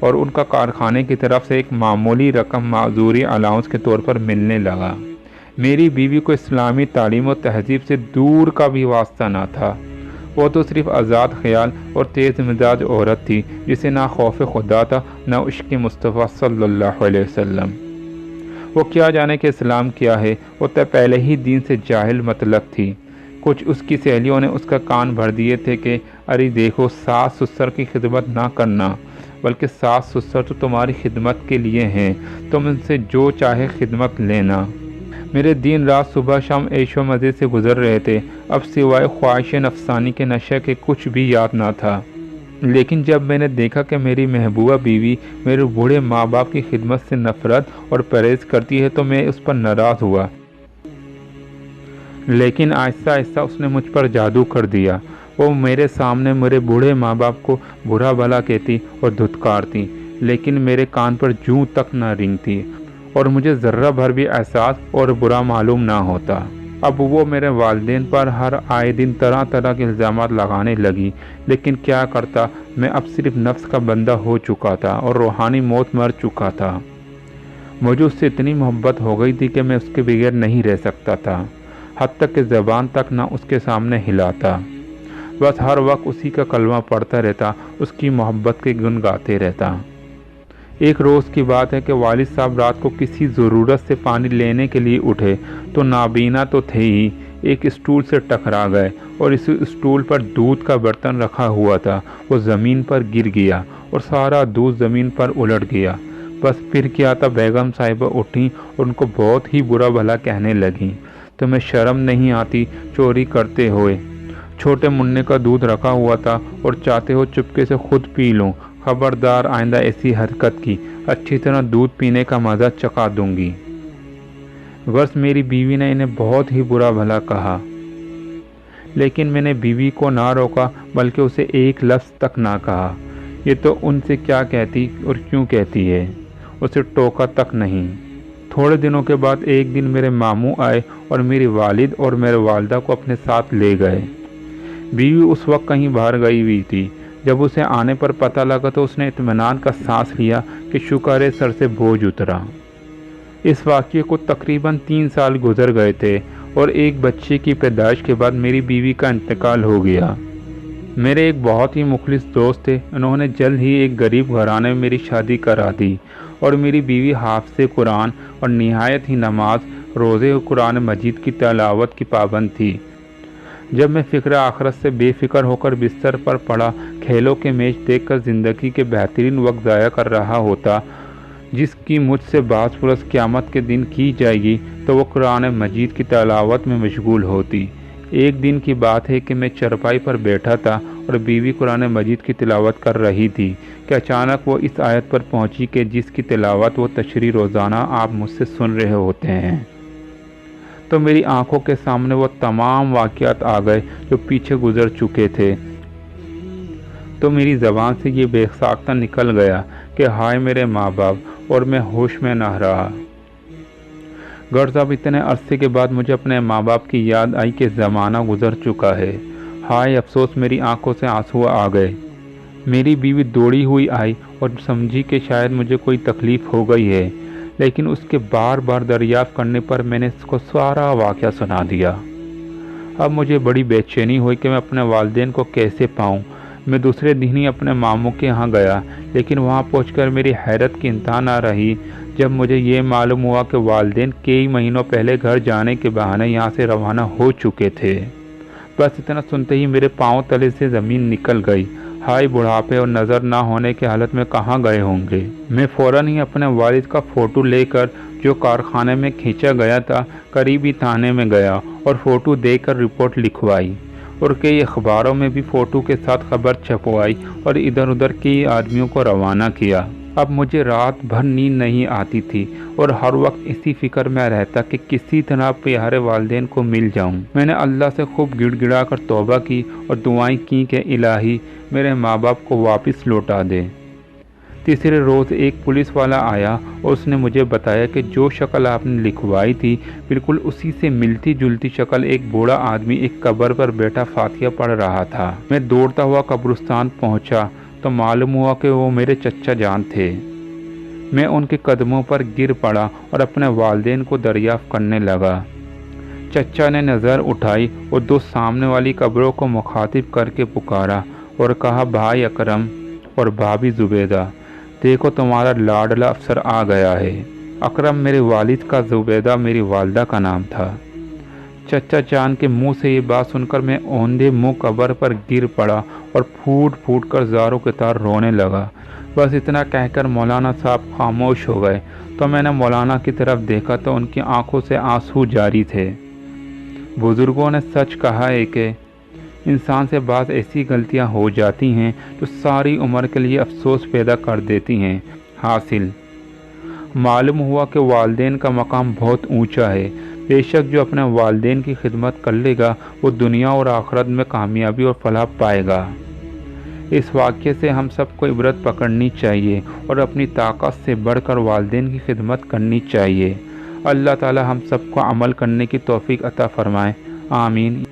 اور ان کا کارخانے کی طرف سے ایک معمولی رقم معذوری الاؤنس کے طور پر ملنے لگا۔ میری بیوی کو اسلامی تعلیم و تہذیب سے دور کا بھی واسطہ نہ تھا۔ وہ تو صرف آزاد خیال اور تیز مزاج عورت تھی جسے نہ خوف خدا تھا نہ عشق مصطفیٰ صلی اللہ علیہ وسلم۔ وہ کیا جانے کہ اسلام کیا ہے، وہ تو پہلے ہی دین سے جاہل مطلق تھی۔ کچھ اس کی سہیلیوں نے اس کا کان بھر دیے تھے کہ ارے دیکھو، ساس سسر کی خدمت نہ کرنا، بلکہ ساس سسر تو تمہاری خدمت کے لیے ہیں، تم ان سے جو چاہے خدمت لینا۔ میرے دن رات صبح شام عیش و مزے سے گزر رہے تھے، اب سوائے خواہش نفسانی کے نشے کے کچھ بھی یاد نہ تھا۔ لیکن جب میں نے دیکھا کہ میری محبوبہ بیوی میرے بوڑھے ماں باپ کی خدمت سے نفرت اور پرہیز کرتی ہے تو میں اس پر ناراض ہوا۔ لیکن آہستہ آہستہ اس نے مجھ پر جادو کر دیا۔ وہ میرے سامنے میرے بوڑھے ماں باپ کو برا بھلا کہتی اور دھتکارتی، لیکن میرے کان پر جوں تک نہ رینگتی اور مجھے ذرہ بھر بھی احساس اور برا معلوم نہ ہوتا۔ اب وہ میرے والدین پر ہر آئے دن طرح طرح کے الزامات لگانے لگی، لیکن کیا کرتا، میں اب صرف نفس کا بندہ ہو چکا تھا اور روحانی موت مر چکا تھا۔ مجھے اس سے اتنی محبت ہو گئی تھی کہ میں اس کے بغیر نہیں رہ سکتا تھا، حتیٰ کہ زبان تک نہ اس کے سامنے ہلاتا، بس ہر وقت اسی کا کلمہ پڑھتا رہتا، اس کی محبت کے گن گاتے رہتا۔ ایک روز کی بات ہے کہ والد صاحب رات کو کسی ضرورت سے پانی لینے کے لیے اٹھے تو نابینا تو تھے ہی، ایک اسٹول سے ٹکرا گئے اور اس اسٹول پر دودھ کا برتن رکھا ہوا تھا، وہ زمین پر گر گیا اور سارا دودھ زمین پر الٹ گیا۔ بس پھر کیا تھا، بیگم صاحبہ اٹھیں اور ان کو بہت ہی برا بھلا کہنے لگیں، تمہیں شرم نہیں آتی چوری کرتے ہوئے؟ چھوٹے منع کا دودھ رکھا ہوا تھا اور چاہتے ہو چپکے سے خود پی لوں، خبردار آئندہ ایسی حرکت کی، اچھی طرح دودھ پینے کا مزہ چکھا دوں گی۔ غرض میری بیوی نے انہیں بہت ہی برا بھلا کہا، لیکن میں نے بیوی کو نہ روکا بلکہ اسے ایک لفظ تک نہ کہا۔ یہ تو ان سے کیا کہتی اور کیوں کہتی ہے، اسے ٹوکا تک نہیں۔ تھوڑے دنوں کے بعد ایک دن میرے ماموں آئے اور میری والد اور میرے والدہ کو اپنے ساتھ لے گئے۔ بیوی اس وقت کہیں باہر گئی ہوئی تھی۔ جب اسے آنے پر پتہ لگا تو اس نے اطمینان کا سانس لیا کہ شکر ہے سر سے بوجھ اترا۔ اس واقعے کو تقریباً 3 سال گزر گئے تھے اور ایک بچے کی پیدائش کے بعد میری بیوی کا انتقال ہو گیا۔ میرے ایک بہت ہی مخلص دوست تھے، انہوں نے جلد ہی ایک غریب گھرانے میں میری شادی کرا دی اور میری بیوی حافظ قرآن اور نہایت ہی نماز روزے و قرآن مجید کی تلاوت کی پابند تھی۔ جب میں فکر آخرت سے بے فکر ہو کر بستر پر پڑا کھیلوں کے میچ دیکھ کر زندگی کے بہترین وقت ضائع کر رہا ہوتا جس کی مجھ سے بعض پرس قیامت کے دن کی جائے گی، تو وہ قرآن مجید کی تلاوت میں مشغول ہوتی۔ ایک دن کی بات ہے کہ میں چرپائی پر بیٹھا تھا اور بیوی قرآن مجید کی تلاوت کر رہی تھی کہ اچانک وہ اس آیت پر پہنچی کہ جس کی تلاوت و تشریح روزانہ آپ مجھ سے سن رہے ہوتے ہیں۔ تو میری آنکھوں کے سامنے وہ تمام واقعات آ گئے جو پیچھے گزر چکے تھے، تو میری زبان سے یہ بے ساختہ نکل گیا کہ ہائے میرے ماں باپ، اور میں ہوش میں نہ رہا۔ غرض اب اتنے عرصے کے بعد مجھے اپنے ماں باپ کی یاد آئی کہ زمانہ گزر چکا ہے۔ ہائے افسوس، میری آنکھوں سے آنسو آ گئے۔ میری بیوی دوڑی ہوئی آئی اور سمجھی کہ شاید مجھے کوئی تکلیف ہو گئی ہے، لیکن اس کے بار بار دریافت کرنے پر میں نے اس کو سارا واقعہ سنا دیا۔ اب مجھے بڑی بے چینی ہوئی کہ میں اپنے والدین کو کیسے پاؤں۔ میں دوسرے دن ہی اپنے ماموں کے ہاں گیا، لیکن وہاں پہنچ کر میری حیرت کی انتہا نہ رہی جب مجھے یہ معلوم ہوا کہ والدین کئی مہینوں پہلے گھر جانے کے بہانے یہاں سے روانہ ہو چکے تھے۔ بس اتنا سنتے ہی میرے پاؤں تلے سے زمین نکل گئی۔ ہائے بڑھاپے اور نظر نہ ہونے کی حالت میں کہاں گئے ہوں گے۔ میں فوراً ہی اپنے والد کا فوٹو لے کر جو کارخانے میں کھینچا گیا تھا قریبی تھانے میں گیا اور فوٹو دے کر رپورٹ لکھوائی اور کئی اخباروں میں بھی فوٹو کے ساتھ خبر چھپوائی اور ادھر ادھر کئی آدمیوں کو روانہ کیا۔ اب مجھے رات بھر نیند نہیں آتی تھی اور ہر وقت اسی فکر میں رہتا کہ کسی طرح پیارے والدین کو مل جاؤں۔ میں نے اللہ سے خوب گڑ گڑا کر توبہ کی اور دعائیں کی کہ الہی میرے ماں باپ کو واپس لوٹا دے۔ تیسرے روز ایک پولیس والا آیا اور اس نے مجھے بتایا کہ جو شکل آپ نے لکھوائی تھی بالکل اسی سے ملتی جلتی شکل ایک بوڑھا آدمی ایک قبر پر بیٹھا فاتحہ پڑھ رہا تھا۔ میں دوڑتا ہوا قبرستان پہنچا تو معلوم ہوا کہ وہ میرے چچا جان تھے۔ میں ان کے قدموں پر گر پڑا اور اپنے والدین کو دریافت کرنے لگا۔ چچا نے نظر اٹھائی اور دو سامنے والی قبروں کو مخاطب کر کے پکارا اور کہا، بھائی اکرم اور بھابھی زبیدہ، دیکھو تمہارا لاڈلا افسر آ گیا ہے۔ اکرم میرے والد کا، زبیدہ میری والدہ کا نام تھا۔ چچا جان کے منہ سے یہ بات سن کر میں اوندھے منہ قبر پر گر پڑا اور پھوٹ پھوٹ کر زاروں کے طرح رونے لگا۔ بس اتنا کہہ کر مولانا صاحب خاموش ہو گئے تو میں نے مولانا کی طرف دیکھا تو ان کی آنکھوں سے آنسو جاری تھے۔ بزرگوں نے سچ کہا ہے کہ انسان سے بعض ایسی غلطیاں ہو جاتی ہیں جو ساری عمر کے لیے افسوس پیدا کر دیتی ہیں۔ حاصل معلوم ہوا کہ والدین کا مقام بہت اونچا ہے۔ بے شک جو اپنے والدین کی خدمت کر لے گا وہ دنیا اور آخرت میں کامیابی اور فلاح پائے گا۔ اس واقعے سے ہم سب کو عبرت پکڑنی چاہیے اور اپنی طاقت سے بڑھ کر والدین کی خدمت کرنی چاہیے۔ اللہ تعالی ہم سب کو عمل کرنے کی توفیق عطا فرمائے، آمین۔